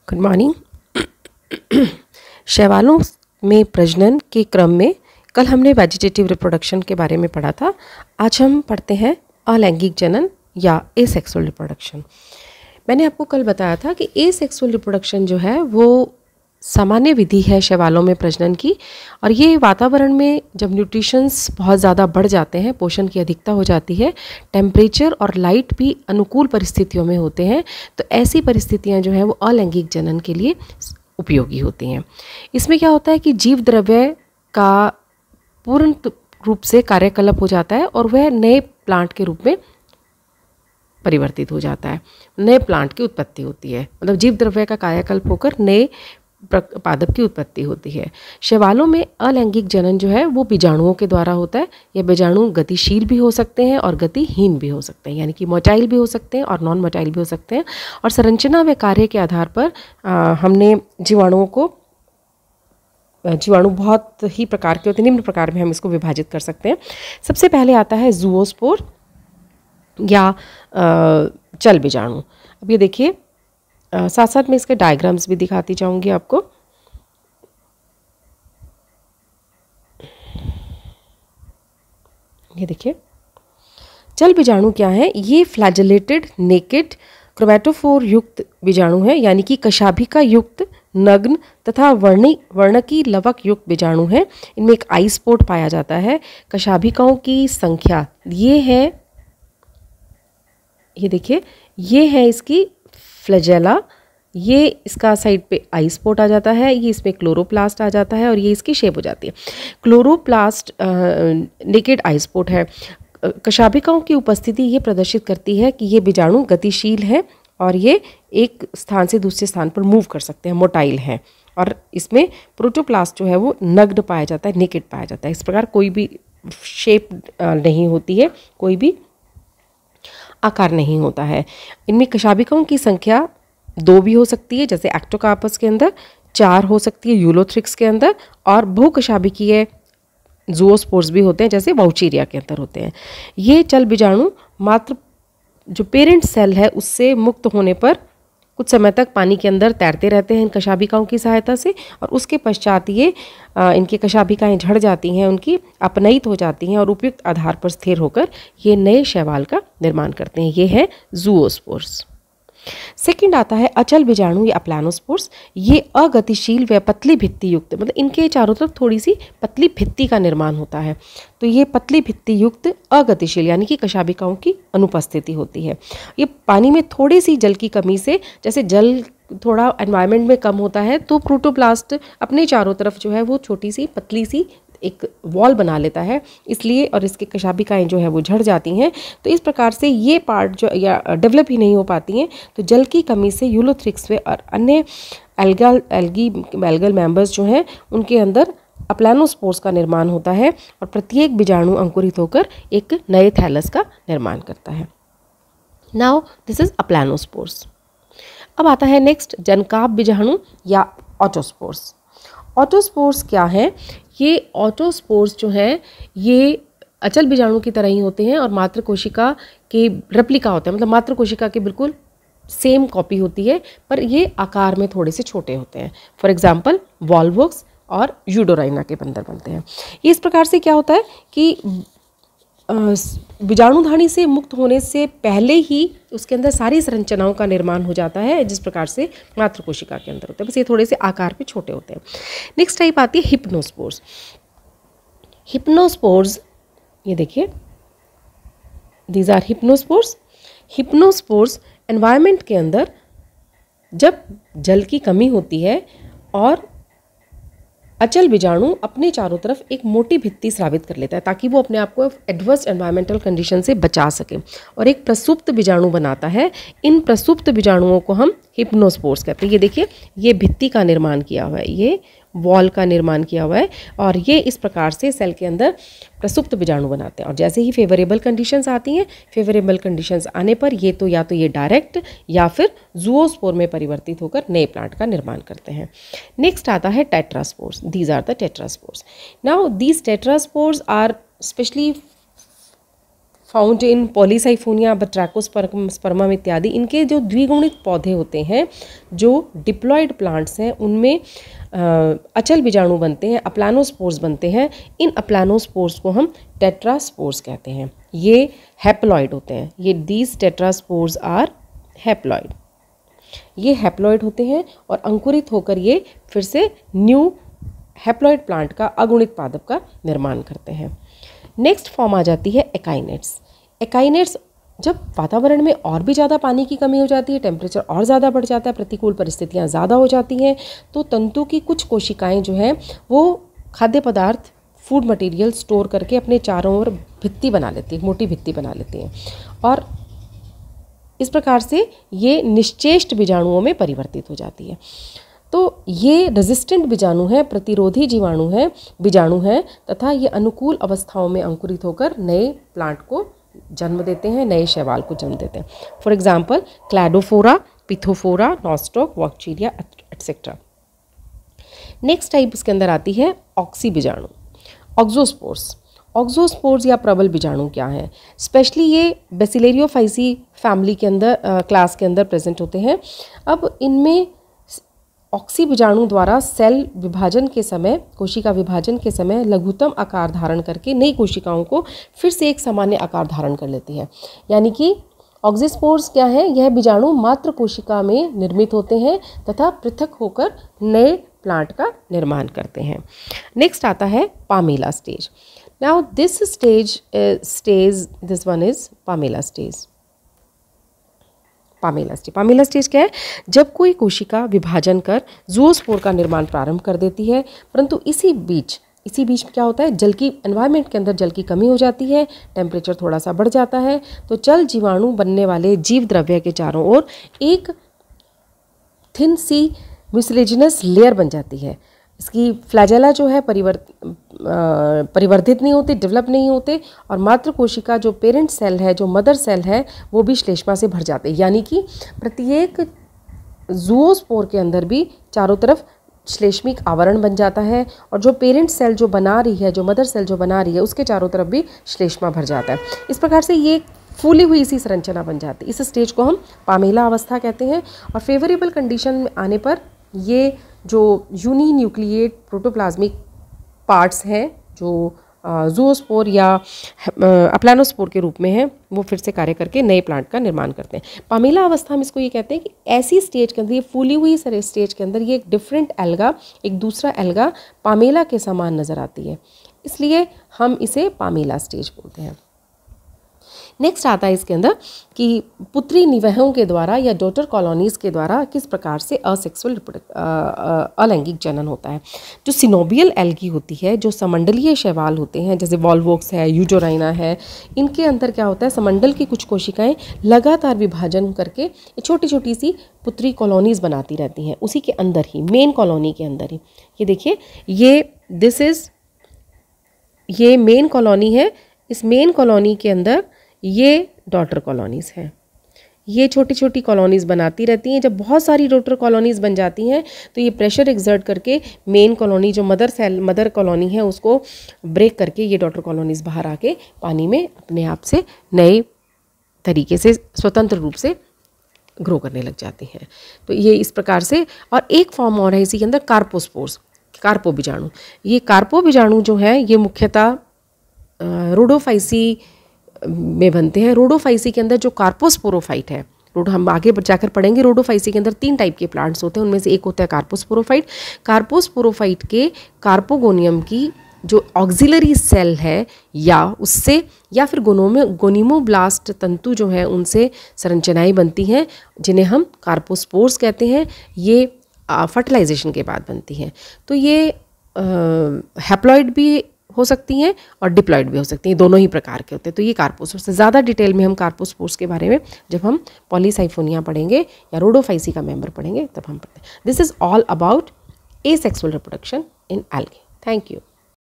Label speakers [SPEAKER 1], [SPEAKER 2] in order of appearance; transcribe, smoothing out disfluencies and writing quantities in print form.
[SPEAKER 1] Good morning. शैवालों में प्रजनन के क्रम में कल हमने वेजिटेटिव रिप्रोडक्शन के बारे में पढ़ा था। आज हम पढ़ते हैं अलैंगिक जनन या एसेक्सुअल रिप्रोडक्शन। मैंने आपको कल बताया था कि एसेक्सुअल रिप्रोडक्शन जो है वो सामान्य विधि है शैवालों में प्रजनन की, और ये वातावरण में जब न्यूट्रिशंस बहुत ज़्यादा बढ़ जाते हैं, पोषण की अधिकता हो जाती है, टेम्परेचर और लाइट भी अनुकूल परिस्थितियों में होते हैं, तो ऐसी परिस्थितियां जो हैं वो अलैंगिक जनन के लिए उपयोगी होती हैं। इसमें क्या होता है कि जीव द्रव्य का पूर्ण रूप से कार्यकलाप हो जाता है और वह नए प्लांट के रूप में परिवर्तित हो जाता है, नए प्लांट की उत्पत्ति होती है। मतलब जीव द्रव्य का कायाकल्प होकर नए पादप की उत्पत्ति होती है। शैवालों में अलैंगिक जनन जो है वो बीजाणुओं के द्वारा होता है। यह बीजाणु गतिशील भी हो सकते हैं और गतिहीन भी हो सकते हैं, यानी कि मोटाइल भी हो सकते हैं और नॉन मोटाइल भी हो सकते हैं। और संरचना व कार्य के आधार पर हमने जीवाणु बहुत ही प्रकार के होते हैं। निम्न प्रकार में हम इसको विभाजित कर सकते हैं। सबसे पहले आता है जूओस्पोर या चल बीजाणु। अब ये देखिए, साथ साथ मैं इसके डायग्राम्स भी दिखाती जाऊंगी आपको। ये देखिए, चल बीजाणु क्या है? ये फ्लैजेलेटेड नेकेड क्रोमैटोफोर युक्त बीजाणु है, यानी कि कशाभिका युक्त नग्न तथा वर्णकी लवक युक्त बीजाणु है। इनमें एक आई स्पॉट पाया जाता है। कशाभिकाओं की संख्या ये है, ये देखिए, ये है इसकी फ्लैजेला, ये इसका साइड पे आई स्पॉट आ जाता है, ये इसमें क्लोरोप्लास्ट आ जाता है और ये इसकी शेप हो जाती है। क्लोरोप्लास्ट नेकेड आई स्पॉट है। कशाभिकाओं की उपस्थिति ये प्रदर्शित करती है कि ये बीजाणु गतिशील है और ये एक स्थान से दूसरे स्थान पर मूव कर सकते हैं, मोटाइल हैं। और इसमें प्रोटोप्लास्ट जो है वो नग्न पाया जाता है, नेकेड पाया जाता है। इस प्रकार कोई भी शेप नहीं होती है, कोई भी आकार नहीं होता है। इनमें कशाभिकाओं की संख्या 2 भी हो सकती है, जैसे एक्टोकार्पस के अंदर, 4 हो सकती है यूलोथ्रिक्स के अंदर, और बहुकशाभिकीय जूओस्पोर्स भी होते हैं, जैसे वाउचीरिया के अंदर होते हैं। ये चल बीजाणु मात्र जो पेरेंट सेल है उससे मुक्त होने पर कुछ समय तक पानी के अंदर तैरते रहते हैं इन कशाभिकाओं की सहायता से, और उसके पश्चात ये इनकी कशाभिकाएं झड़ जाती हैं, उनकी अपनयित हो जाती हैं और उपयुक्त आधार पर स्थिर होकर ये नए शैवाल का निर्माण करते हैं। ये है जूओस्पोर्स। सेकंड आता है अचल बीजाणु या अप्लानोस्पोर्स। ये अगतिशील व पतली भित्ति युक्त, मतलब इनके चारों तरफ थोड़ी सी पतली भित्ति का निर्माण होता है। तो ये पतली भित्ति युक्त अगतिशील, यानी कि कशाभिकाओं की अनुपस्थिति होती है। ये पानी में थोड़ी सी जल की कमी से, जैसे जल थोड़ा एनवायरनमेंट में कम होता है तो प्रोटोप्लास्ट अपने चारों तरफ जो है वो छोटी सी पतली सी एक वॉल बना लेता है, इसलिए, और इसकी कशाभिकाएं जो है वो झड़ जाती हैं। तो इस प्रकार से ये पार्ट जो या डेवलप ही नहीं हो पाती हैं। तो जल की कमी से यूलोथ्रिक्स और अन्य एल्गल मेंबर्स जो हैं उनके अंदर अप्लानोस्पोर्स का निर्माण होता है और प्रत्येक बीजाणु अंकुरित होकर एक नए थैलस का निर्माण करता है। Now this is aplanospores. अब आता है नेक्स्ट जनकाप बीजाणु या ऑटोस्पोर्स। ऑटोस्पोर्स क्या है? ये ऑटोस्पोर्स जो हैं ये अचल बीजाणु की तरह ही होते हैं और मातृ कोशिका के रेप्लिका होते हैं, मतलब मातृ कोशिका के बिल्कुल सेम कॉपी होती है, पर ये आकार में थोड़े से छोटे होते हैं। फॉर एग्जांपल वॉल्वोक्स और यूडोराइना के बंदर बनते हैं। ये इस प्रकार से क्या होता है कि बीजाणुधानी से मुक्त होने से पहले ही उसके अंदर सारी संरचनाओं का निर्माण हो जाता है, जिस प्रकार से मातृ कोशिका के अंदर होता है, बस ये थोड़े से आकार पे छोटे होते हैं। नेक्स्ट टाइप आती है हिप्नोस्पोर्स। हिप्नोस्पोर्स, ये देखिए, दीज आर हिप्नोस्पोर्स। हिप्नोस्पोर्स एनवायरनमेंट के अंदर जब जल की कमी होती है और अचल बीजाणु अपने चारों तरफ एक मोटी भित्ति स्रावित कर लेता है ताकि वो अपने आप को एडवर्स एनवायरमेंटल कंडीशन से बचा सके, और एक प्रसुप्त बीजाणु बनाता है। इन प्रसुप्त बीजाणुओं को हम हिप्नोस्पोर्स कहते हैं। ये देखिए, ये भित्ति का निर्माण किया हुआ है, ये वॉल का निर्माण किया हुआ है, और ये इस प्रकार से सेल के अंदर प्रसुप्त बीजाणु बनाते हैं। और जैसे ही फेवरेबल कंडीशंस आती हैं, फेवरेबल कंडीशंस आने पर या तो ये डायरेक्ट या फिर जूओस्पोर में परिवर्तित होकर नए प्लांट का निर्माण करते हैं। नेक्स्ट आता है tetraspores. These are the tetraspores. Now these tetraspores are specially found in Polysiphonia, Batrachospermum इत्यादि। इनके जो द्विगुणित पौधे होते हैं, जो डिप्लॉयड प्लांट्स हैं, उनमें अचल बीजाणु बनते हैं, अप्लानोस्पोर्स बनते हैं। इन अप्लानोस्पोर्स को हम टेट्रास्पोर्स कहते हैं। ये हैप्लॉइड होते हैं। ये दीज टेट्रास्पोर्स आर हैप्लॉइड। ये हैप्लॉइड होते हैं और अंकुरित होकर ये फिर से न्यू हैप्लॉइड प्लांट का अगुणित पादप का निर्माण करते हैं। नेक्स्ट फॉर्म आ जाती है एकाइनेट्स। एकाइनेट्स जब वातावरण में और भी ज़्यादा पानी की कमी हो जाती है, टेम्परेचर और ज़्यादा बढ़ जाता है, प्रतिकूल परिस्थितियाँ ज़्यादा हो जाती हैं, तो तंतु की कुछ कोशिकाएं जो हैं वो खाद्य पदार्थ, फूड मटेरियल स्टोर करके अपने चारों ओर भित्ति बना लेती है, मोटी भित्ति बना लेती हैं, और इस प्रकार से ये निश्चेष्ट बीजाणुओं में परिवर्तित हो जाती है। तो ये रेजिस्टेंट बीजाणु है, प्रतिरोधी जीवाणु है, बीजाणु है, तथा ये अनुकूल अवस्थाओं में अंकुरित होकर नए प्लांट को जन्म देते हैं, नए शैवाल को जन्म देते हैं। For example Cladophora, Pithophora, Nostoc, Vaucheria etcetera. Next type इसके अंदर आती है ऑक्सी बीजाणु, ऑक्सोस्पोर्स। ऑक्सोस्पोर्स या प्रबल बीजाणु क्या है? स्पेशली ये बेसिलेरियोफाइसी फैमिली के अंदर, क्लास के अंदर प्रेजेंट होते हैं। अब इनमें ऑक्सी बीजाणु द्वारा सेल विभाजन के समय, कोशिका विभाजन के समय लघुतम आकार धारण करके नई कोशिकाओं को फिर से एक सामान्य आकार धारण कर लेती है। यानी कि ऑक्सीस्पोर्स क्या है? यह बीजाणु मात्र कोशिका में निर्मित होते हैं तथा पृथक होकर नए प्लांट का निर्माण करते हैं। नेक्स्ट आता है Pamela stage. Now this one is Pamela stage. Pamela stage क्या है? जब कोई कोशिका विभाजन कर ज़ूओस्पोर का निर्माण प्रारंभ कर देती है, परंतु इसी बीच में क्या होता है, जल की एनवायरनमेंट के अंदर जल की कमी हो जाती है, टेम्परेचर थोड़ा सा बढ़ जाता है, तो चल जीवाणु बनने वाले जीव द्रव्य के चारों ओर एक थिन सी म्यूसिलेजिनस लेयर बन जाती है। इसकी फ्लैजेला जो है परिवर्धित नहीं होते, डेवलप नहीं होते, और मात्र कोशिका जो पेरेंट सेल है, जो मदर सेल है, वो भी श्लेष्मा से भर जाते हैं। यानी कि प्रत्येक ज़ूओस्पोर के अंदर भी चारों तरफ श्लेष्मिक आवरण बन जाता है, और जो पेरेंट सेल जो बना रही है, जो मदर सेल जो बना रही है, उसके चारों तरफ भी श्लेष्मा भर जाता है। इस प्रकार से ये फूली हुई सी संरचना बन जाती है। इस स्टेज को हम पामेला अवस्था कहते हैं। और फेवरेबल कंडीशन में आने पर ये जो यूनिन्यूक्लिएट प्रोटोप्लाज्मिक पार्ट्स हैं, जो ज़ूओस्पोर या अप्लानोस्पोर के रूप में हैं, वो फिर से कार्य करके नए प्लांट का निर्माण करते हैं। पामेला अवस्था में इसको ये कहते हैं कि ऐसी स्टेज के अंदर, ये फूली हुई स्टेज के अंदर, ये एक डिफरेंट एल्गा, एक दूसरा एल्गा पामेला के समान नज़र आती है, इसलिए हम इसे पामेला स्टेज बोलते हैं। नेक्स्ट आता है इसके अंदर कि पुत्री निवहों के द्वारा या डॉटर कॉलोनीज़ के द्वारा किस प्रकार से अलैंगिक जनन होता है। जो सिनोबियल एल्गी होती है, जो समंडलीय शैवाल होते हैं, जैसे वॉल्वोक्स है, यूजोराइना है, इनके अंदर क्या होता है, समंडल की कुछ कोशिकाएं लगातार विभाजन करके छोटी छोटी सी पुत्री कॉलोनीज़ बनाती रहती हैं, उसी के अंदर ही, मेन कॉलोनी के अंदर ही। ये देखिए, ये मेन कॉलोनी है। इस मेन कॉलोनी के अंदर ये डॉटर कॉलोनीज़ हैं। ये छोटी छोटी कॉलोनीज़ बनाती रहती हैं। जब बहुत सारी डॉटर कॉलोनीज़ बन जाती हैं तो ये प्रेशर एक्सर्ट करके मेन कॉलोनी, जो मदर कॉलोनी है, उसको ब्रेक करके ये डॉटर कॉलोनीज़ बाहर आके पानी में अपने आप से नए तरीके से स्वतंत्र रूप से ग्रो करने लग जाती हैं। तो ये इस प्रकार से। और एक फॉर्म और है इसी के अंदर, कार्पोस्पोर्स, कार्पो बीजाणु। ये कार्पो बीजाणु जो है, ये मुख्यतः रोडोफाइसी में बनते हैं। रोडोफाइसी के अंदर जो कार्पोस्पोरोफाइट है, हम आगे जाकर पढ़ेंगे, रोडोफाइसी के अंदर 3 टाइप के प्लांट्स होते हैं, उनमें से एक होता है कार्पोस्पोरोफाइट। कार्पोस्पोरोफाइट के कार्पोगोनियम की जो ऑक्सिलरी सेल है, या उससे, या फिर गोनिमोब्लास्ट तंतु जो है, उनसे संरचनाएं बनती हैं, जिन्हें हम कार्पोस्पोर्स कहते हैं। ये फर्टिलाइजेशन के बाद बनती हैं। तो ये हैप्लॉइड भी हो सकती हैं और डिप्लॉइड भी हो सकती हैं, दोनों ही प्रकार के होते हैं। तो ये कार्पोस्पोर्स से ज़्यादा डिटेल में हम कार्पोस्पोर्स के बारे में जब हम पॉलीसाइफोनिया पढ़ेंगे या रोडोफाइसी का मेंबर पढ़ेंगे तब हम पढ़ते हैं। This is all about asexual reproduction in algae. Thank you.